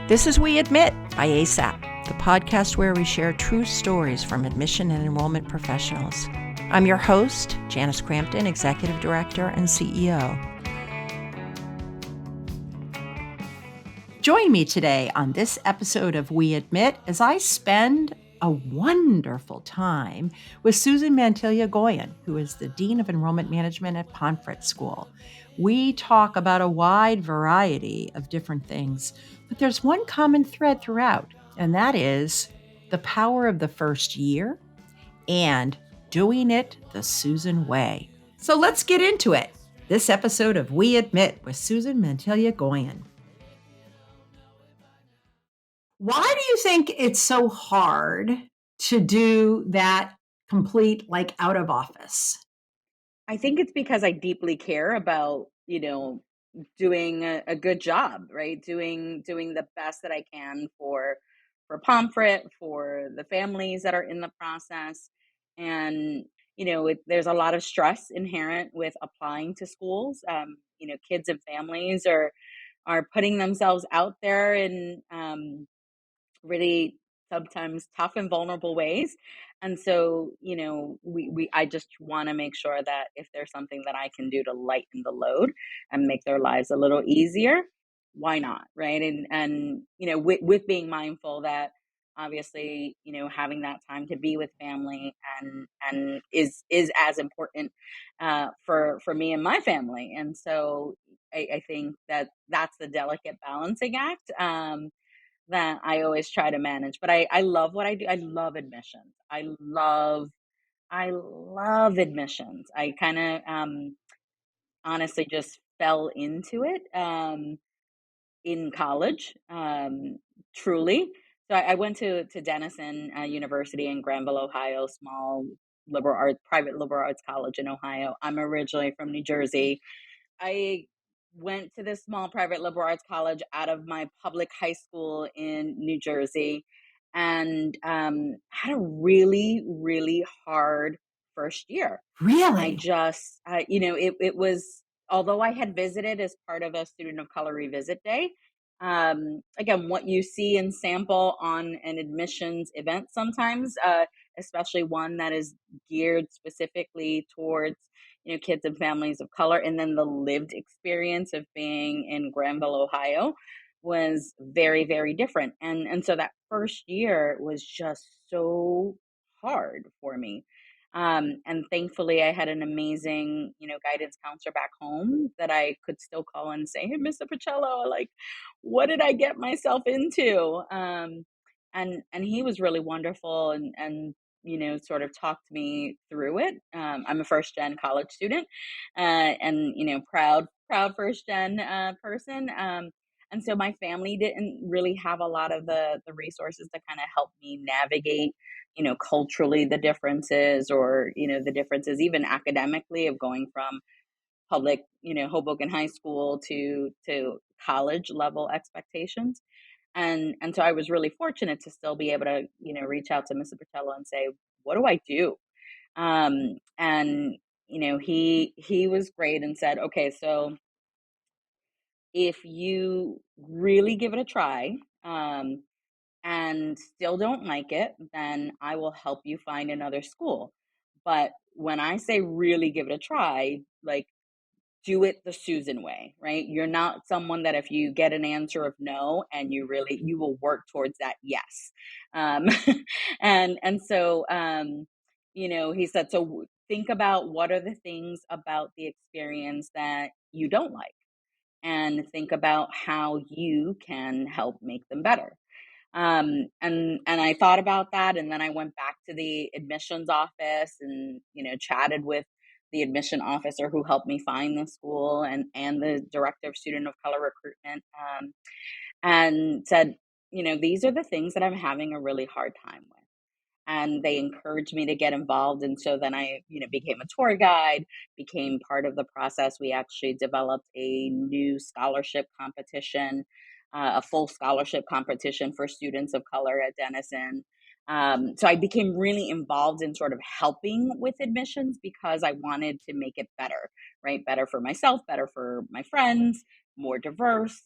This is We Admit by ASAP, the podcast where we share true stories from admission and enrollment professionals. I'm your host, Janice Crampton, Executive Director and CEO. Join me today on this episode of We Admit as I spend a wonderful time with Susan Mantilla-Goin, who is the Dean of Enrollment Management at Pomfret School. We talk about a wide variety of different things, but there's one common thread throughout, and that is the power of the first year and doing it the Susan way. So let's get into it. This episode of We Admit with Susan Mantilla-Goin. Why do you think it's so hard to do that complete, out of office? I think it's because I deeply care about, doing a good job, right? Doing the best that I can for Pomfret, for the families that are in the process. And, there's a lot of stress inherent with applying to schools. Kids and families are putting themselves out there in really sometimes tough and vulnerable ways. And so, I just want to make sure that if there's something that I can do to lighten the load and make their lives a little easier, why not? Right. And with being mindful that obviously, having that time to be with family and is as important for me and my family. And so I think that that's the delicate balancing act. That I always try to manage. But I love what I do. I love admissions. I love admissions. I kind of honestly just fell into it in college, truly. So I went to Denison University in Granville, Ohio, small private liberal arts college in Ohio. I'm originally from New Jersey. I went to this small private liberal arts college out of my public high school in New Jersey and had a really, really hard first year. I Really? just, it was, although I had visited as part of a Student of Color Revisit Day, again, what you see and sample on an admissions event sometimes, especially one that is geared specifically towards kids and families of color, and then the lived experience of being in Granville, Ohio, was very, very different. And so that first year was just so hard for me. And thankfully, I had an amazing, guidance counselor back home that I could still call and say, "Hey, Mr. Pacello, like, what did I get myself into?" And he was really wonderful and sort of talked me through it. I'm a first gen college student, and proud first gen person. And so my family didn't really have a lot of the resources to kind of help me navigate, culturally the differences or the differences even academically of going from public, Hoboken High School to college level expectations. And so I was really fortunate to still be able to, reach out to Mr. Pacello and say, "What do I do?" And he was great and said, "Okay, so if you really give it a try, and still don't like it, then I will help you find another school. But when I say really give it a try, like, do it the Susan way, right? You're not someone that if you get an answer of no and you will work towards that yes." Um, and so, he said, "So think about what are the things about the experience that you don't like, and think about how you can help make them better." And I thought about that, and then I went back to the admissions office and chatted with the admission officer who helped me find the school and the director of student of color recruitment, and said, "These are the things that I'm having a really hard time with." And they encouraged me to get involved, and so then I became a tour guide, became part of the process. We actually developed a new scholarship competition, a full scholarship competition for students of color at Denison. So I became really involved in sort of helping with admissions because I wanted to make it better, right? Better for myself, better for my friends, more diverse.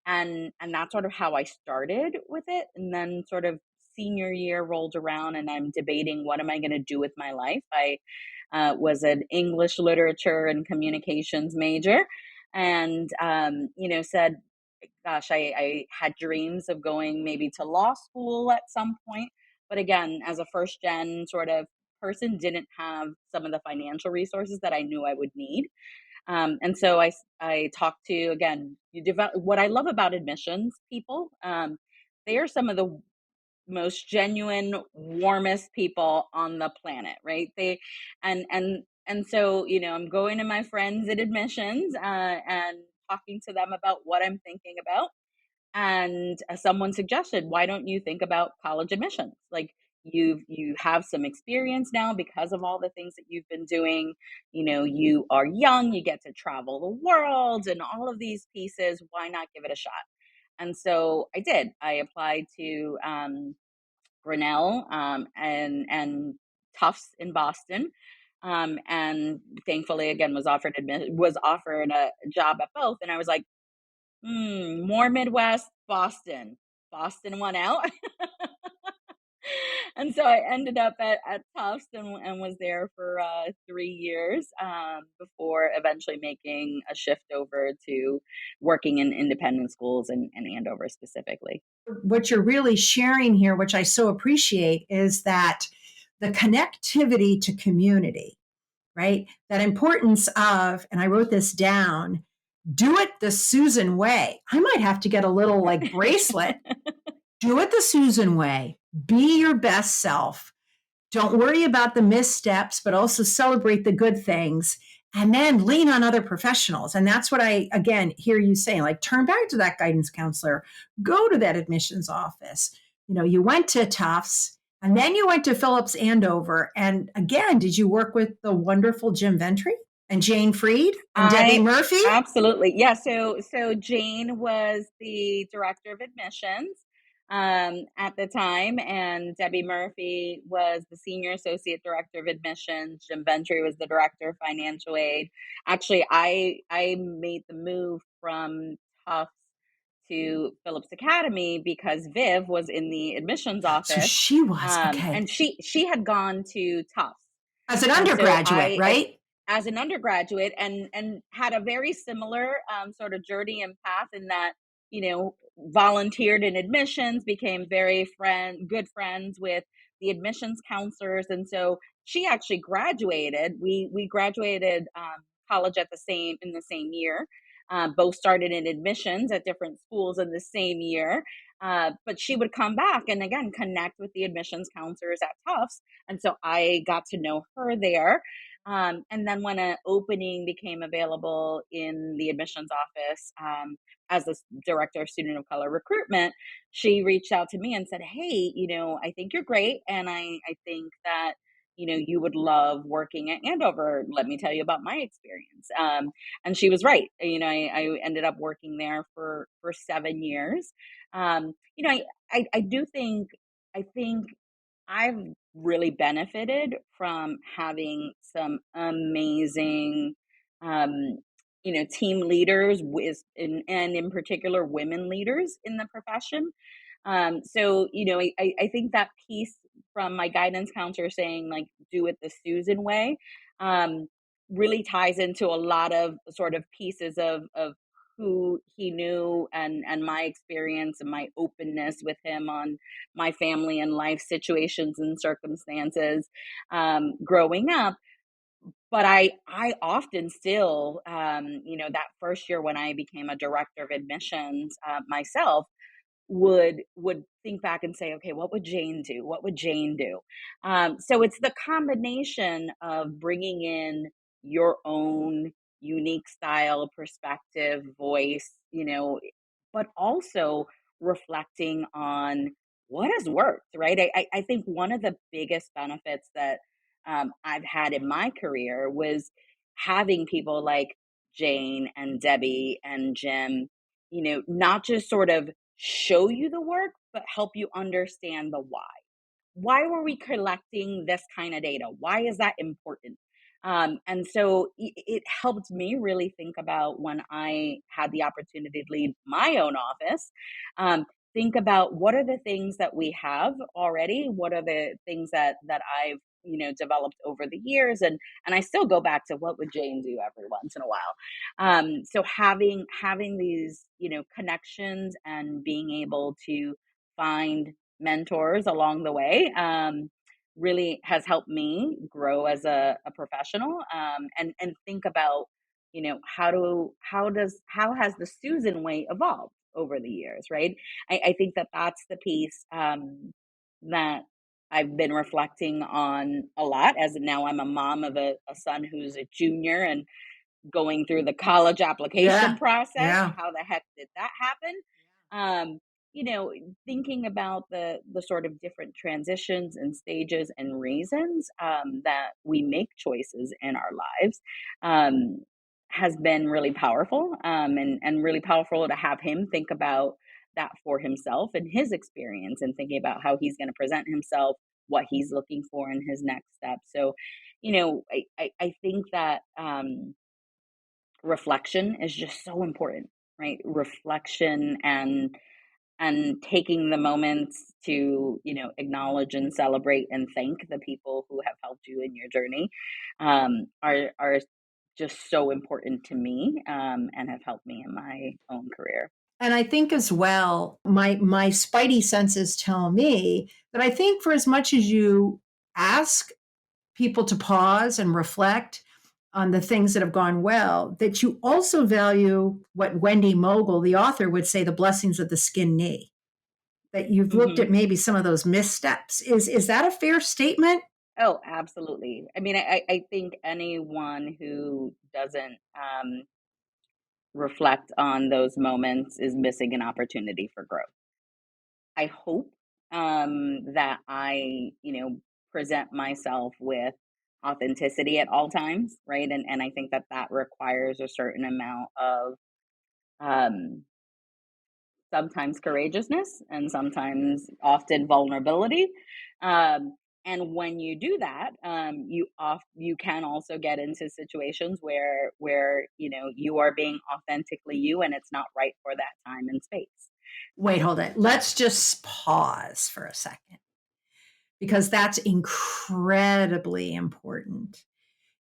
And that's sort of how I started with it. And then sort of senior year rolled around, and I'm debating what am I going to do with my life. I was an English literature and communications major, and said, gosh, I had dreams of going maybe to law school at some point. But again, as a first gen sort of person, didn't have some of the financial resources that I knew I would need. And so I talked to, again, you develop, what I love about admissions people. They are some of the most genuine, warmest people on the planet, right? And so, I'm going to my friends at admissions, and talking to them about what I'm thinking about. And someone suggested, why don't you think about college admissions? Like, you have some experience now because of all the things that you've been doing. You are young, you get to travel the world and all of these pieces. Why not give it a shot? And so I did. I applied to Grinnell, and Tufts in Boston. And thankfully, again, was offered a job at both. And I was like, more Midwest, Boston. Boston won out. And so I ended up at Tufts, and was there for 3 years, before eventually making a shift over to working in independent schools in Andover specifically. What you're really sharing here, which I so appreciate, is that the connectivity to community, right? That importance of, and I wrote this down, do it the Susan way. I might have to get a little like bracelet. Do it the Susan way. Be your best self. Don't worry about the missteps, but also celebrate the good things, and then lean on other professionals. And that's what I, again, hear you saying, like, turn back to that guidance counselor, go to that admissions office. You went to Tufts and then you went to Phillips Andover. And again, did you work with the wonderful Jim Ventry and Jane Freed and Debbie I Murphy? absolutely, yeah. So Jane was the director of admissions at the time, and Debbie Murphy was the senior associate director of admissions. Jim Ventry was the director of financial aid. Actually, I made the move from Tufts to Phillips Academy because Viv was in the admissions So office, she was, okay. and she had gone to Tufts. As an And so undergraduate, right? as an undergraduate, and had a very similar sort of journey and path, in that, volunteered in admissions, became good friends with the admissions counselors. And so she actually graduated. We graduated college in the same year. Both started in admissions at different schools in the same year. But she would come back and again connect with the admissions counselors at Tufts, and so I got to know her there. And then when an opening became available in the admissions office, as the director of student of color recruitment, she reached out to me and said, hey, I think you're great. And I think that, you would love working at Andover. Let me tell you about my experience. And she was right. I ended up working there for 7 years. I do think, I think I've really benefited from having some amazing, um, team leaders and in particular women leaders in the profession. So, I think that piece from my guidance counselor saying, like, do it the Susan way, um, really ties into a lot of sort of pieces of who he knew, and my experience and my openness with him on my family and life situations and circumstances growing up. But I often still, that first year when I became a director of admissions myself, would think back and say, okay, what would Jane do? What would Jane do? So it's the combination of bringing in your own unique style, perspective, voice, but also reflecting on what has worked, right? I think one of the biggest benefits that I've had in my career was having people like Jane and Debbie and Jim, not just sort of show you the work, but help you understand the why. Why were we collecting this kind of data? Why is that important? And so it helped me really think about when I had the opportunity to lead my own office. Um, think about what are the things that we have already, what are the things that I've developed over the years, and I still go back to what would Jane do every once in a while. So having these connections and being able to find mentors along the way, really has helped me grow as a professional, and think about how has the Susan way evolved over the years, right? I think that that's the piece, that I've been reflecting on a lot, as now I'm a mom of a son who's a junior and going through the college application Yeah. process. Yeah. How the heck did that happen? Um, you know, thinking about the sort of different transitions and stages and reasons, that we make choices in our lives, um, has been really powerful, and really powerful to have him think about that for himself and his experience, and thinking about how he's going to present himself, what he's looking for in his next step. So, I think that, reflection is just so important, right? Reflection and taking the moments to acknowledge and celebrate and thank the people who have helped you in your journey, are just so important to me, and have helped me in my own career. And I think as well, my spidey senses tell me that I think for as much as you ask people to pause and reflect on the things that have gone well, that you also value what Wendy Mogul, the author, would say, the blessings of the skin knee. That you've looked Hmm. at maybe some of those missteps. Is that a fair statement? Oh, absolutely. I mean, I think anyone who doesn't, reflect on those moments is missing an opportunity for growth. I hope, that I, present myself with authenticity at all times, right? And I think that that requires a certain amount of, um, sometimes courageousness and sometimes often vulnerability. Um, and when you do that, you can also get into situations where you are being authentically you, and it's not right for that time and space. Wait, hold it. Let's just pause for a second because that's incredibly important.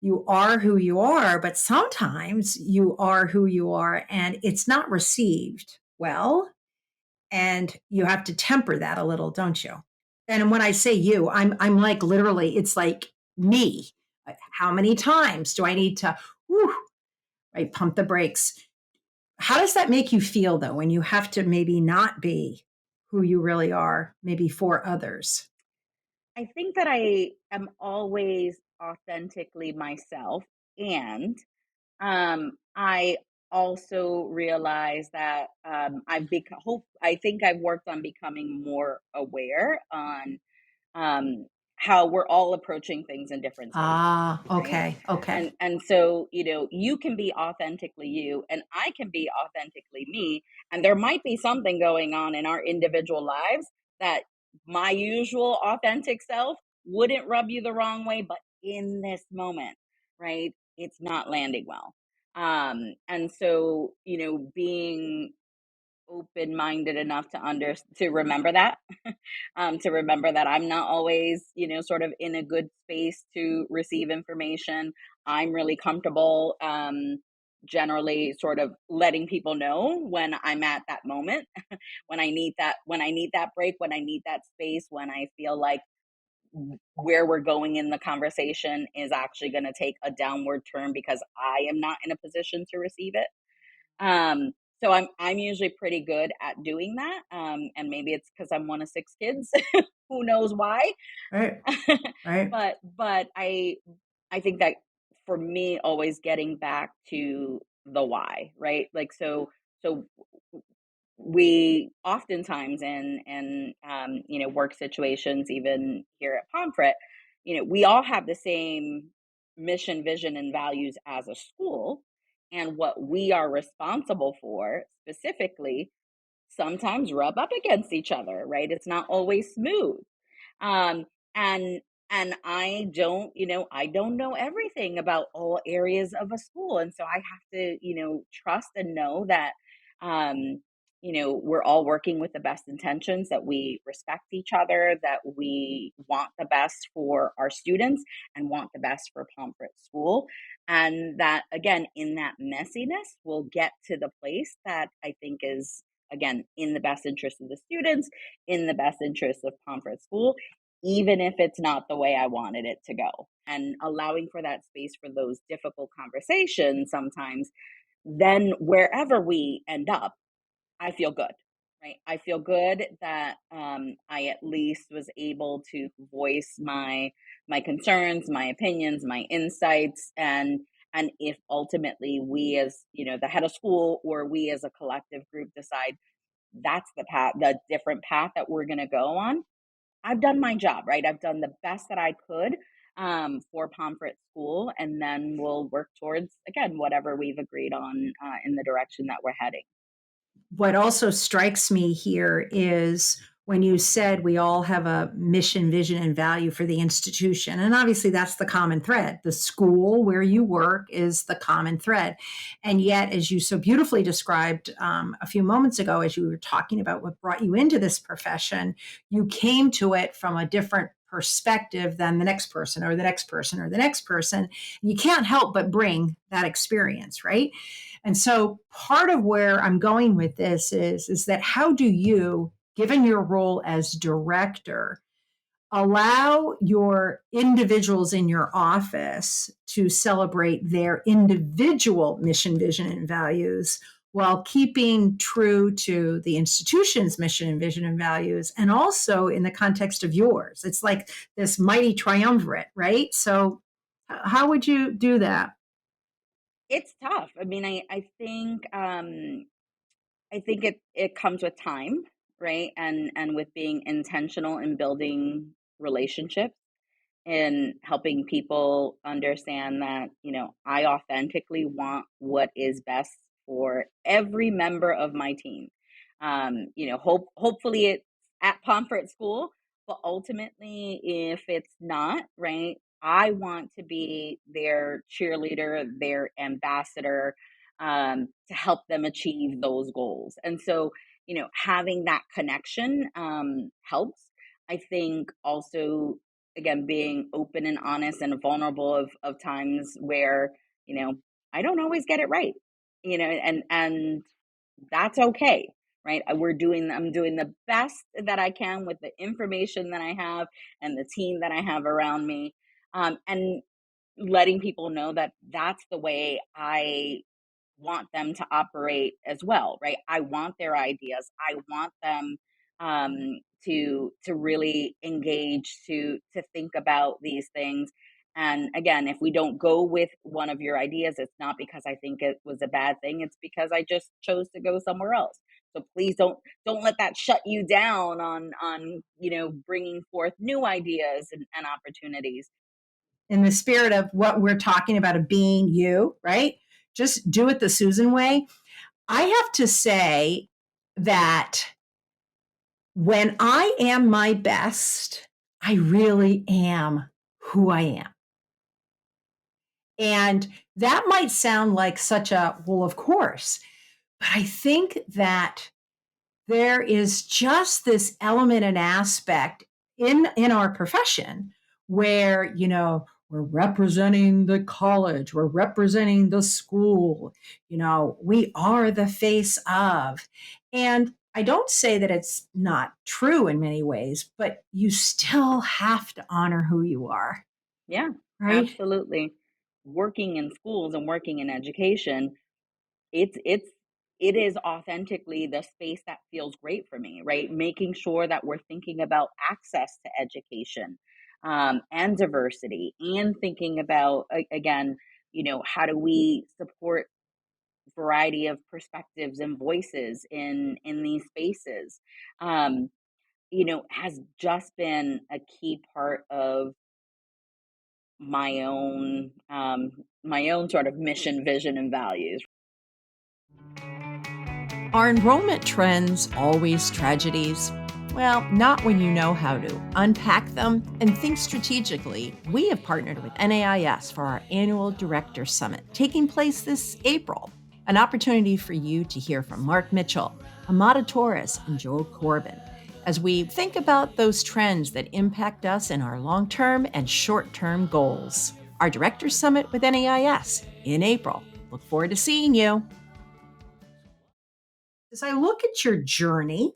You are who you are, but sometimes you are who you are and it's not received well. And you have to temper that a little, don't you? And when I say you, I'm like literally, it's like me. How many times do I need to whew, right, pump the brakes? How does that make you feel though when you have to maybe not be who you really are, maybe for others? I think that I am always authentically myself, and I also realize that, I've become. I think I've worked on becoming more aware on, um, how we're all approaching things in different spaces, Ah, right? okay, okay. And so you can be authentically you, and I can be authentically me, and there might be something going on in our individual lives that my usual authentic self wouldn't rub you the wrong way, but in this moment, right, it's not landing well. And so being open-minded enough to remember that, to remember that I'm not always, sort of in a good space to receive information. I'm really comfortable, generally sort of letting people know when I'm at that moment, when I need that break, when I need that space, when I feel like where we're going in the conversation is actually going to take a downward turn because I am not in a position to receive it. Um, so I'm usually pretty good at doing that, and maybe it's because I'm one of six kids. Who knows why? Right, right. But I think that for me, always getting back to the why, right? Like so we oftentimes in work situations, even here at Pomfret, we all have the same mission, vision, and values as a school, and what we are responsible for specifically sometimes rub up against each other, right? It's not always smooth. um and And I don't know everything about all areas of a school. And so I have to, trust and know that, um, we're all working with the best intentions, that we respect each other, that we want the best for our students and want the best for Pomfret School. And that, again, in that messiness, we'll get to the place that I think is, again, in the best interest of the students, in the best interest of Pomfret School, even if it's not the way I wanted it to go. And allowing for that space for those difficult conversations sometimes, then wherever we end up, I feel good, right? I feel good that I at least was able to voice my concerns, my opinions, my insights, and if ultimately we as the head of school or we as a collective group decide that's the different path that we're going to go on, I've done my job, right? I've done the best that I could for Pomfret School, and then we'll work towards, again, whatever we've agreed on in the direction that we're heading. What also strikes me here is when you said we all have a mission, vision, and value for the institution. And obviously, that's the common thread. The school where you work is the common thread. And yet, as you so beautifully described a few moments ago, as you were talking about what brought you into this profession, you came to it from a different perspective than the next person or the next person or the next person. And you can't help but bring that experience, right? And so part of where I'm going with this is that how do you, given your role as director, allow your individuals in your office to celebrate their individual mission, vision, and values while keeping true to the institution's mission and vision and values, and also in the context of yours? It's like this mighty triumvirate, right? So, how would you do that? It's tough. I mean, I think it comes with time, right? And with being intentional in building relationships and helping people understand that, I authentically want what is best for every member of my team. Hopefully it's at Pomfret School, but ultimately, if it's not, right, I want to be their cheerleader, their ambassador, to help them achieve those goals. And so, having that connection helps. I think also, again, being open and honest and vulnerable of times where, you know, I don't always get it right, and that's okay, right? I'm doing the best that I can with the information that I have and the team that I have around me. And letting people know that that's the way I want them to operate as well, right? I want their ideas. I want them to really engage, to think about these things. And again, if we don't go with one of your ideas, it's not because I think it was a bad thing. It's because I just chose to go somewhere else. So please don't let that shut you down on bringing forth new ideas and opportunities. In the spirit of what we're talking about of being you, right? Just do it the Susan way. I have to say that when I am my best, I really am who I am. And that might sound like such a, well, of course, but I think that there is just this element and aspect in our profession where we're representing the college, we're representing the school, we are the face of. And I don't say that it's not true in many ways, but you still have to honor who you are, Yeah, right? absolutely. Working in schools and working in education, it's it's it is authentically the space that feels great for me, right? Making sure that we're thinking about access to education, and diversity, and thinking about, again, how do we support variety of perspectives and voices in these spaces, um, has just been a key part of my own sort of mission, vision, and values. Are enrollment trends always tragedies? Well, not when you know how to unpack them and think strategically. We have partnered with NAIS for our annual Director Summit, taking place this April. An opportunity for you to hear from Mark Mitchell, Amada Torres, and Joel Corbin as we think about those trends that impact us in our long term and short term goals. Our Director Summit with NAIS in April. Look forward to seeing you. As I look at your journey,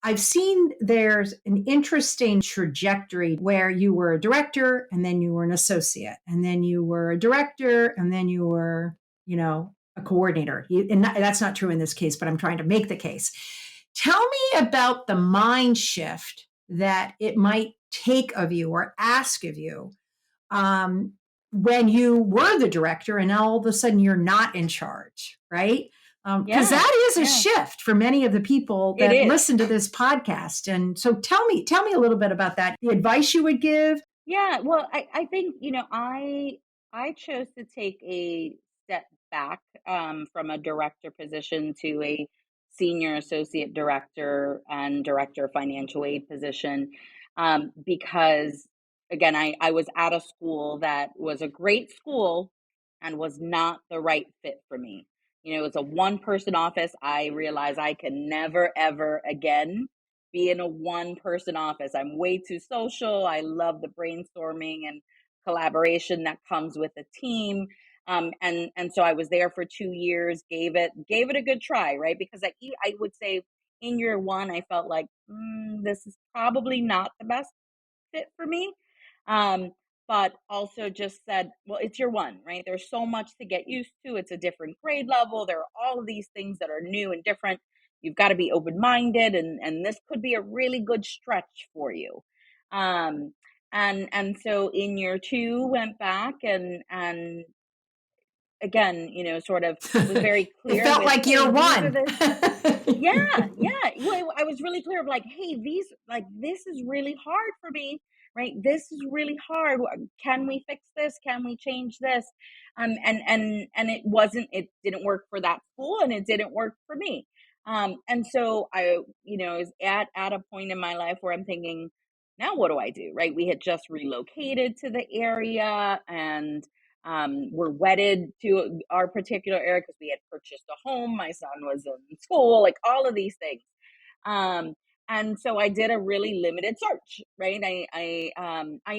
I've seen there's an interesting trajectory where you were a director and then you were an associate and then you were a director and then you were, a coordinator. And that's not true in this case, but I'm trying to make the case. Tell me about the mind shift that it might take of you or ask of you um, when you were the director and now all of a sudden you're not in charge, right? Because Yeah, that is a yeah, shift for many of the people it that is. listen to this podcast. And so tell me a little bit about that. The advice you would give. Yeah, well, I think, I chose to take a step back from a director position to a senior associate director and director of financial aid position because, again, I was at a school that was a great school and was not the right fit for me. It was a one person office. I realized I can never, ever again be in a one person office. I'm way too social. I love the brainstorming and collaboration that comes with a team. And so I was there for 2 years, gave it a good try, right? Because I would say in year one, I felt like this is probably not the best fit for me. Um, but also just said, well, it's your one, right? There's so much to get used to. It's a different grade level. There are all of these things that are new and different. You've got to be open minded, and this could be a really good stretch for you. Um, and so in year two, went back and again, sort of was very It clear felt with, like hey, year these are one. the yeah, yeah. Well, I was really clear of like, hey, this is really hard for me, right? This is really hard. Can we fix this? Can we change this? And it didn't work for that school, and it didn't work for me. And so I, is at a point in my life where I'm thinking, now what do I do? Right? We had just relocated to the area, and we're wedded to our particular area because we had purchased a home. My son was in school, like all of these things. Um, and so I did a really limited search, right? I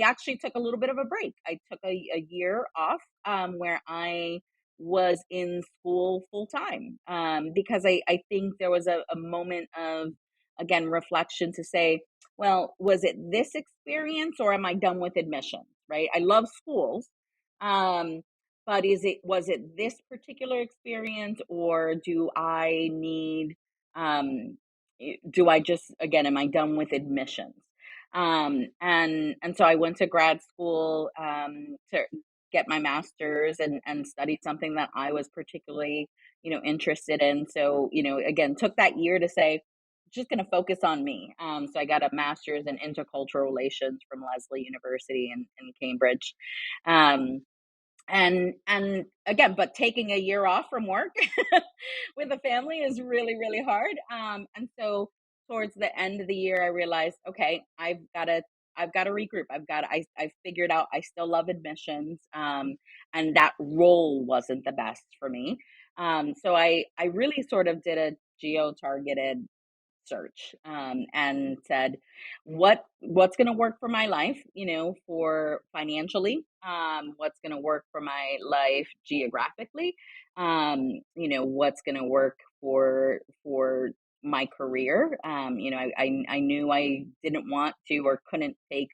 actually took a little bit of a break. I took a year off where I was in school full time because I think there was a moment of, again, reflection to say, well, was it this experience or am I done with admissions, right? I love schools. Um, but was it this particular experience, or do I need do I just, again, am I done with admissions? And so I went to grad school to get my master's and studied something that I was particularly, interested in. So, again, took that year to say, just going to focus on me. So I got a master's in intercultural relations from Lesley University in Cambridge. Um, and again, but taking a year off from work with a family is really, really hard. And so towards the end of the year, I realized, okay, I've got to regroup. I figured out I still love admissions. And that role wasn't the best for me. So I really sort of did a geo targeted search and said what's going to work for my life, for financially, what's going to work for my life geographically, what's going to work for my career. I knew I didn't want to or couldn't take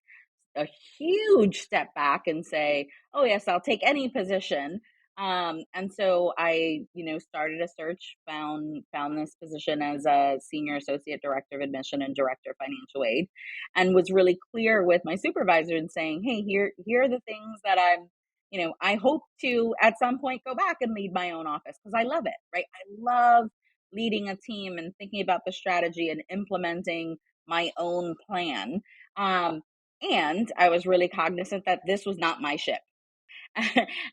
a huge step back and say, "Oh yes, I'll take any position." And so I, started a search, found this position as a senior associate director of admission and director of financial aid, and was really clear with my supervisor and saying, "Hey, here are the things that I hope to at some point go back and lead my own office because I love it, right? I love leading a team and thinking about the strategy and implementing my own plan." Um, and I was really cognizant that this was not my ship.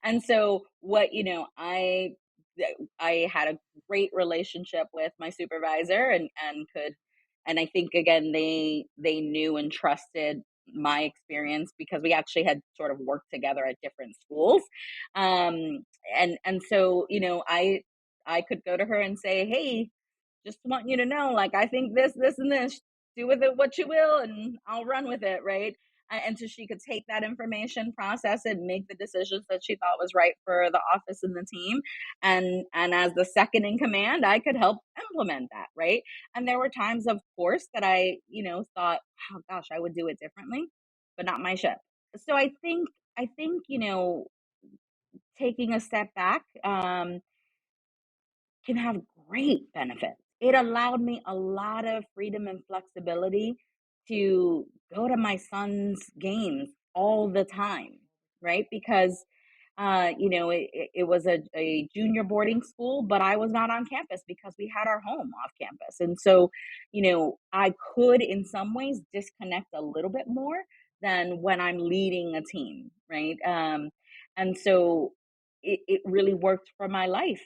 And so what, I had a great relationship with my supervisor and could And I think again they knew and trusted my experience because we actually had sort of worked together at different schools. And so, I could go to her and say, "Hey, just want you to know, like, I think this, and this. Do with it what you will, and I'll run with it, right?" And so she could take that information, process it, make the decisions that she thought was right for the office and the team. And as the second in command, I could help implement that, right? And there were times, of course, that I, thought, "Oh gosh, I would do it differently," but not my ship. So I think taking a step back, can have great benefits. It allowed me a lot of freedom and flexibility to go to my son's games all the time, right? Because, it was a junior boarding school, but I was not on campus because we had our home off campus. And so, I could in some ways disconnect a little bit more than when I'm leading a team, right? And so it really worked for my life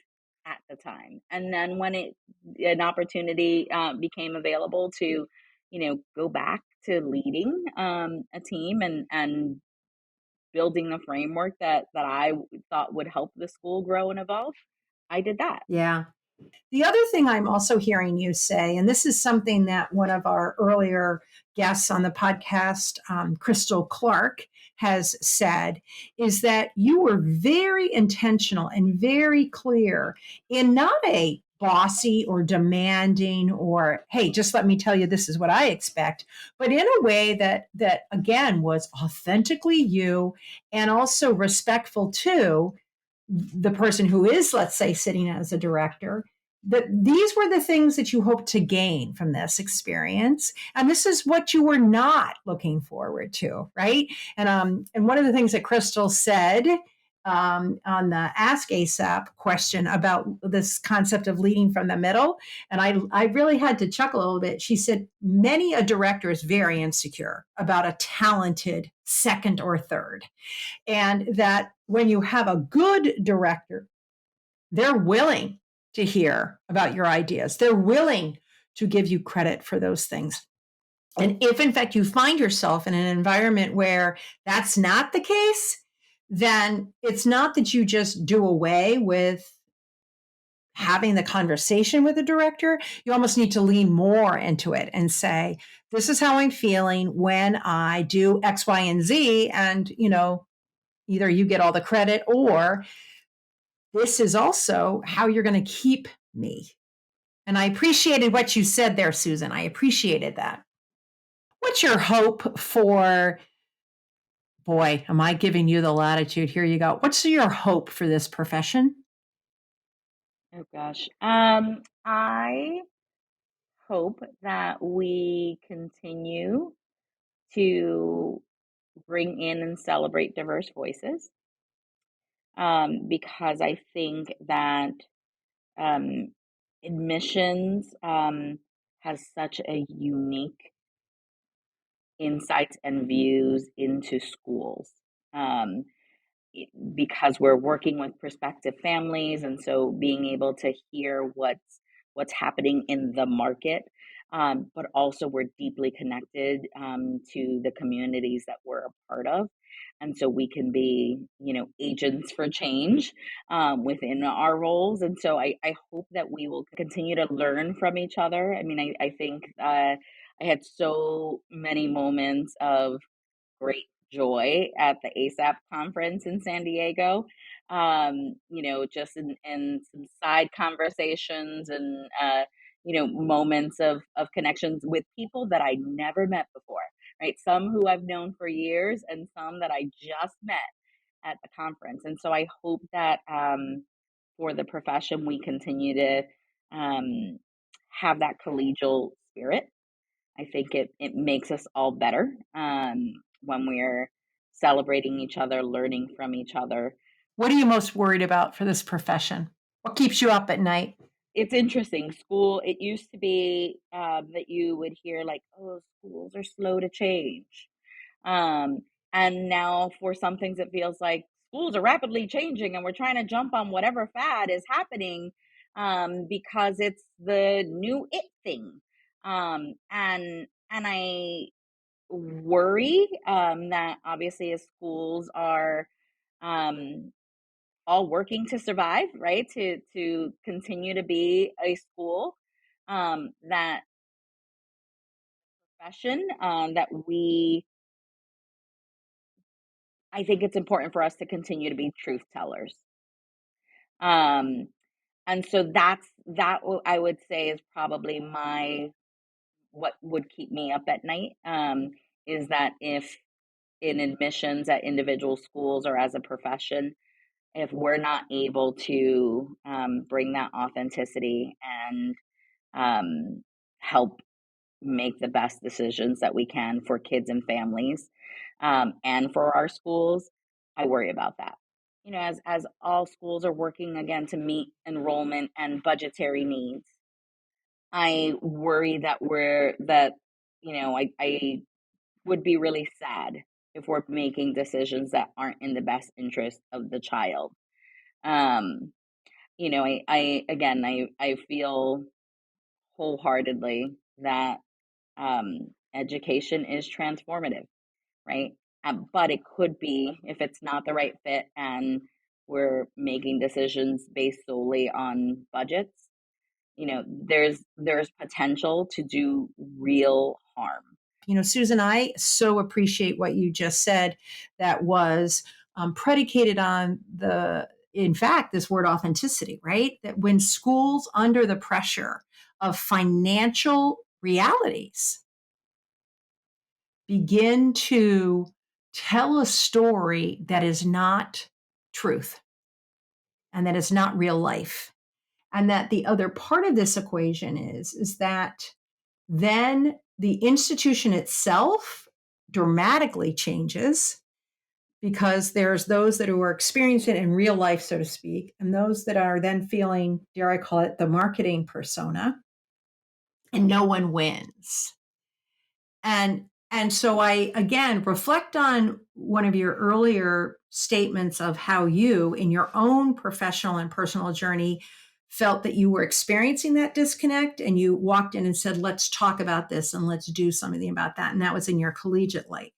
at the time. And then when an opportunity became available to, go back to leading a team and building a framework that thought would help the school grow and evolve, I did that. Yeah. The other thing I'm also hearing you say, and this is something that one of our earlier guests on the podcast, Crystal Clark, has said, is that you were very intentional and very clear in not a bossy or demanding or hey, just let me tell you this is what I expect, but in a way that again was authentically you and also respectful to the person who is, let's say, sitting as a director, that these were the things that you hope to gain from this experience, and this is what you were not looking forward to, right? And one of the things that Crystal said on the Ask ASAP question about this concept of leading from the middle, and I really had to chuckle a little bit. She said many a director is very insecure about a talented second or third, and that when you have a good director, they're willing to hear about your ideas. They're willing to give you credit for those things. And if in fact you find yourself in an environment where that's not the case, then it's not that you just do away with having the conversation with the director. You almost need to lean more into it and say, this is how I'm feeling when I do X, Y, and Z. And, either you get all the credit or this is also how you're going to keep me. And I appreciated what you said there, Susan. I appreciated that. What's your hope for? Boy, am I giving you the latitude? Here you go. What's your hope for this profession? Oh gosh. I hope that we continue to bring in and celebrate diverse voices, because I think that um, admissions has such a unique insights and views into schools. Um, because we're working with prospective families, and so being able to hear what's happening in the market, but also we're deeply connected to the communities that we're a part of, and so we can be agents for change within our roles. And so I hope that we will continue to learn from each other. I mean, I think I had so many moments of great joy at the ASAP conference in San Diego. Just in some side conversations and moments of connections with people that I never met before. Right, some who I've known for years, and some that I just met at the conference. And so I hope that for the profession, we continue to um, have that collegial spirit. I think it makes us all better when we're celebrating each other, learning from each other. What are you most worried about for this profession? What keeps you up at night? It's interesting. School, it used to be that you would hear like, "Oh, schools are slow to change," um, and now for some things, it feels like schools are rapidly changing, and we're trying to jump on whatever fad is happening because it's the new it thing. And I worry that obviously as schools are um, all working to survive, right? To continue to be a school, that profession, that we I think it's important for us to continue to be truth tellers. Um, and so I would say is probably my what would keep me up at night, is that if in admissions at individual schools or as a profession, if we're not able to bring that authenticity and help make the best decisions that we can for kids and families, and for our schools, I worry about that. As all schools are working again to meet enrollment and budgetary needs, I worry I would be really sad if we're making decisions that aren't in the best interest of the child. Um, I again, I feel wholeheartedly that education is transformative, right? But it could be if it's not the right fit and we're making decisions based solely on budgets, there's potential to do real harm. Susan, I so appreciate what you just said that was predicated on in fact, this word authenticity, right? That when schools under the pressure of financial realities begin to tell a story that is not truth and that is not real life, and that the other part of this equation is that then the institution itself dramatically changes because there's those that are experiencing it in real life, so to speak, and those that are then feeling, dare I call it, the marketing persona, and no one wins. And so I again reflect on one of your earlier statements of how you in your own professional and personal journey felt that you were experiencing that disconnect and you walked in and said, let's talk about this and let's do something about that. And that was in your collegiate life.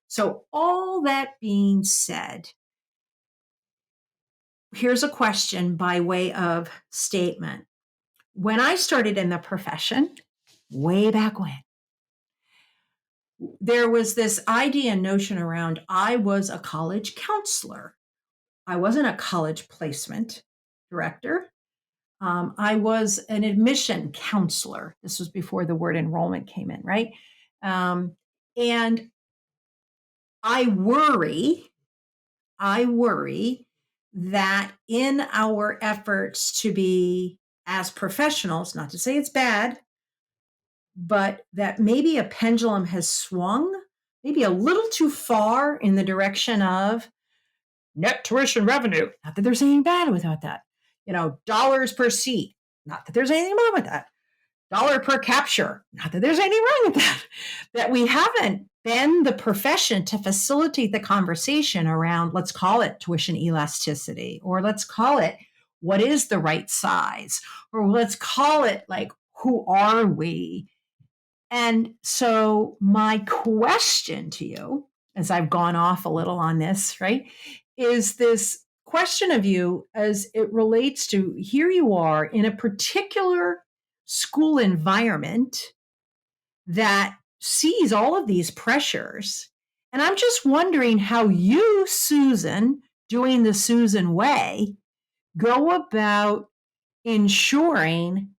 So all that being said, here's a question by way of statement. When I started in the profession, way back when, there was this idea and notion around I was a college counselor. I wasn't a college placement director. I was an admission counselor. This was before the word enrollment came in, right? And I worry, I worry that in our efforts to be as professionals, not to say it's bad, but that maybe a pendulum has swung maybe a little too far in the direction of net tuition revenue. Not that there's anything bad without that. Dollars per seat. Not that there's anything wrong with that. Dollar per capture. Not that there's anything wrong with that. That we haven't been the profession to facilitate the conversation around, let's call it tuition elasticity, or let's call it what is the right size, or let's call it like, who are we? And so, my question to you, as I've gone off a little on this, right, is this question of you as it relates to here you are in a particular school environment that sees all of these pressures. And I'm just wondering how you, Susan, doing the Susan way, go about ensuring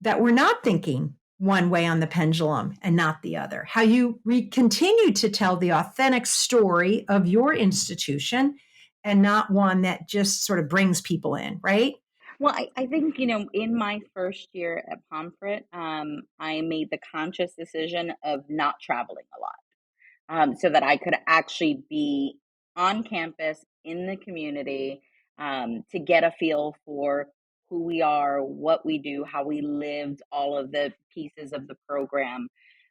that we're not thinking one way on the pendulum and not the other. How you continue to tell the authentic story of your institution and not one that just sort of brings people in, right? Well, I think, in my first year at Pomfret, I made the conscious decision of not traveling a lot, so that I could actually be on campus in the community, to get a feel for who we are, what we do, how we lived, all of the pieces of the program,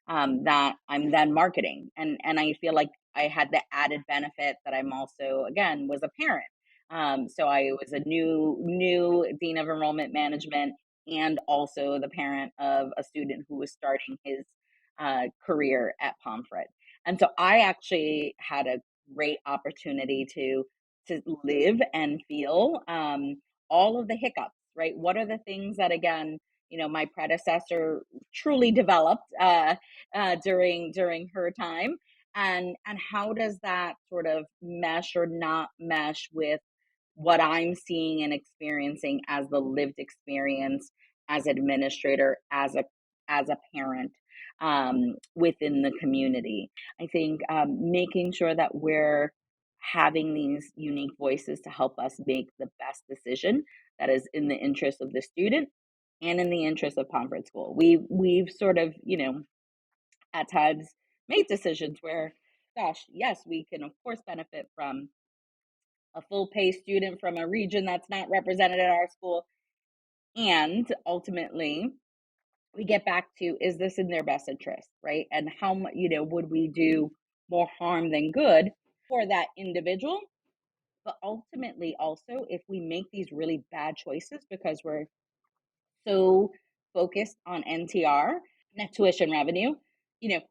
that I'm then marketing. And I feel like I had the added benefit that I'm also, again, was a parent. So I was a new dean of enrollment management and also the parent of a student who was starting his career at Pomfret. And so I actually had a great opportunity to live and feel all of the hiccups. Right? What are the things that, again, my predecessor truly developed during her time, and how does that sort of mesh or not mesh with what I'm seeing and experiencing as the lived experience, as administrator, as a parent, within the community. I think making sure that we're having these unique voices to help us make the best decision that is in the interest of the student and in the interest of Pomfret School. We've sort of, at times made decisions where, gosh, yes, we can of course benefit from a full pay student from a region that's not represented at our school. And ultimately, we get back to, is this in their best interest, right? And how much, would we do more harm than good for that individual? But ultimately, also, if we make these really bad choices because we're so focused on NTR, net tuition revenue, you know,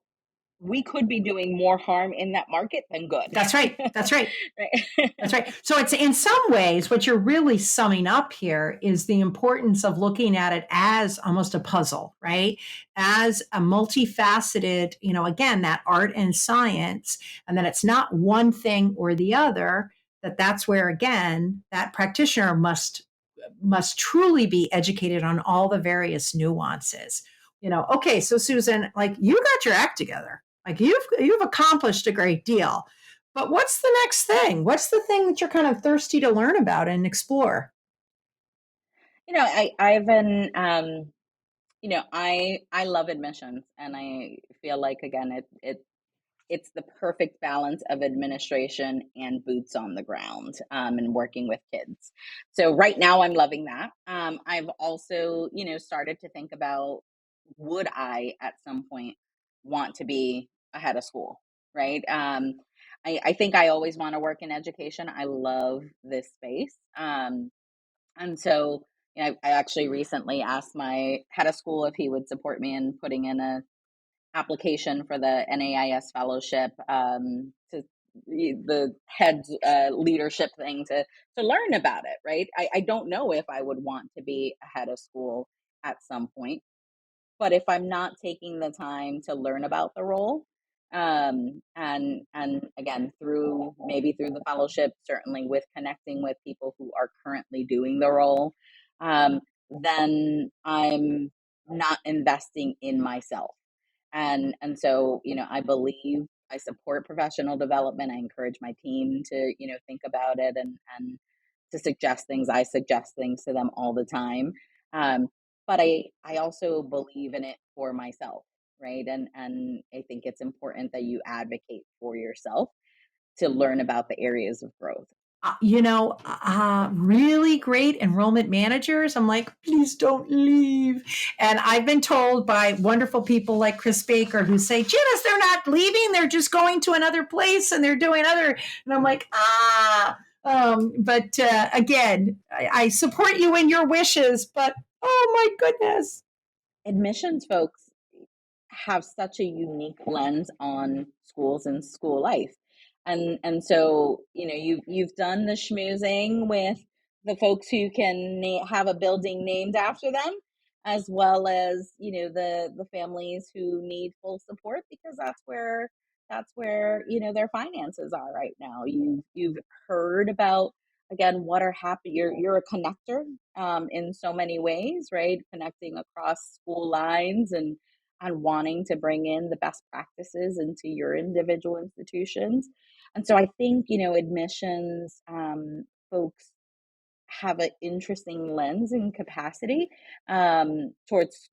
we could be doing more harm in that market than good. That's right. That's right. Right. That's right. So it's in some ways what you're really summing up here is the importance of looking at it as almost a puzzle, right? As a multifaceted, again, that art and science, and that it's not one thing or the other, that's where again that practitioner must truly be educated on all the various nuances. Okay, so Susan, like you got your act together. Like you've accomplished a great deal. But what's the next thing? What's the thing that you're kind of thirsty to learn about and explore? I've been I love admissions, and I feel like, again, it's the perfect balance of administration and boots on the ground, and working with kids. So right now I'm loving that. I've also, started to think about, would I at some point want to be a head of school, right? I think I always want to work in education. I love this space. And so, I actually recently asked my head of school if he would support me in putting in a application for the NAIS fellowship, to the head leadership thing, to learn about it. Right. I don't know if I would want to be a head of school at some point, but if I'm not taking the time to learn about the role, and again, through the fellowship, certainly with connecting with people who are currently doing the role, um, then I'm not investing in myself. And so, I support professional development. I encourage my team to, think about it, and to suggest things. I suggest things to them all the time. Um, but I also believe in it for myself, right? And I think it's important that you advocate for yourself to learn about the areas of growth. Really great enrollment managers. I'm like, please don't leave. And I've been told by wonderful people like Chris Baker who say, Janice, they're not leaving. They're just going to another place and they're doing other. And I'm like, but again, I support you in your wishes, but oh my goodness. Admissions folks have such a unique lens on schools and school life. And so, you've done the schmoozing with the folks who can have a building named after them, as well as, the families who need full support, because that's where their finances are right now. You've heard about, again, what are happy. You're a connector, in so many ways, right? Connecting across school lines, and wanting to bring in the best practices into your individual institutions. And so I think, admissions, folks have an interesting lens and capacity, towards,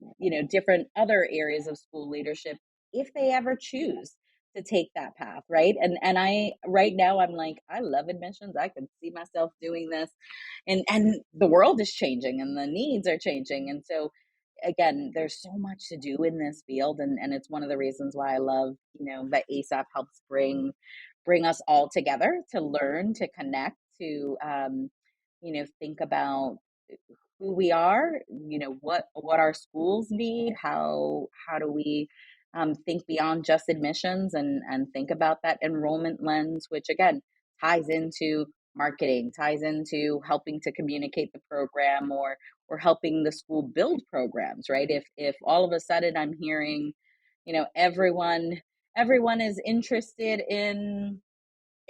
different other areas of school leadership, if they ever choose to take that path, right? And I right now I'm like, I love admissions. I can see myself doing this, and the world is changing and the needs are changing. And so, again, there's so much to do in this field, and it's one of the reasons why I love, that ASAP helps bring us all together to learn, to connect, to think about who we are, what our schools need, how do we think beyond just admissions and think about that enrollment lens, which again ties into marketing, ties into helping to communicate the program or helping the school build programs, right? If all of a sudden I'm hearing, everyone is interested in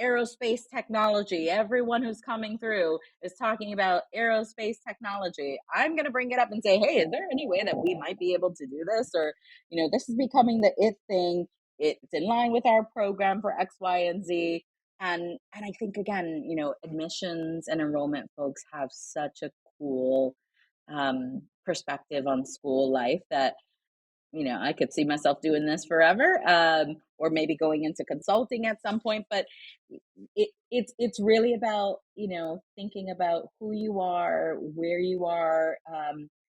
aerospace technology. Everyone who's coming through is talking about aerospace technology. I'm going to bring it up and say, hey, is there any way that we might be able to do this? Or, this is becoming the it thing. It's in line with our program for X, Y, and Z. And I think again, admissions and enrollment folks have such a cool perspective on school life that I could see myself doing this forever, or maybe going into consulting at some point. But it's really about thinking about who you are, where you are,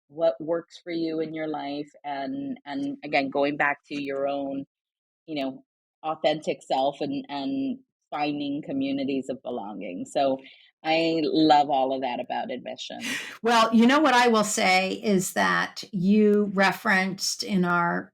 what works for you in your life, and again going back to your own you know authentic self and finding communities of belonging. So I love all of that about admissions. Well, you know what I will say is that you referenced in our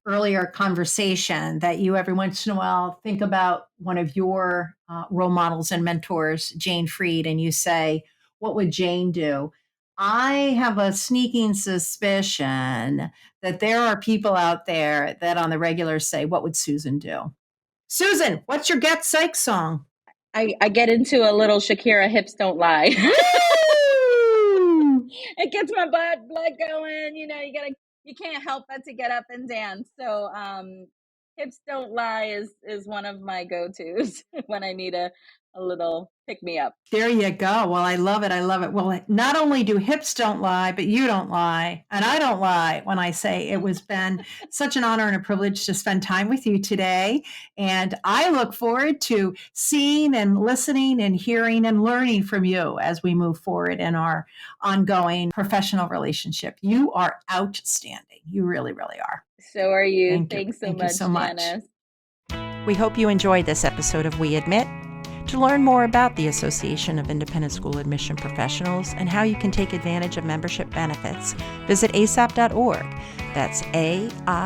earlier conversation that you every once in a while think about one of your role models and mentors, Jane Freed, and you say, what would Jane do? I have a sneaking suspicion that there are people out there that on the regular say, what would Susan do? Susan, what's your Get Psych song? I get into a little Shakira "Hips Don't Lie." Woo! It gets my blood going. You can't help but to get up and dance. So "Hips Don't Lie" is one of my go-tos when I need a little pick me up. There you go. Well, I love it. I love it. Well, not only do hips don't lie, but you don't lie. And I don't lie when I say it was been such an honor and a privilege to spend time with you today. And I look forward to seeing and listening and hearing and learning from you as we move forward in our ongoing professional relationship. You are outstanding. You really, really are. So are you. Thank you. Thanks so Thank much, you so much. Janice. We hope you enjoyed this episode of We Admit. To learn more about the Association of Independent School Admission Professionals and how you can take advantage of membership benefits, visit asap.org. That's AISAP.org.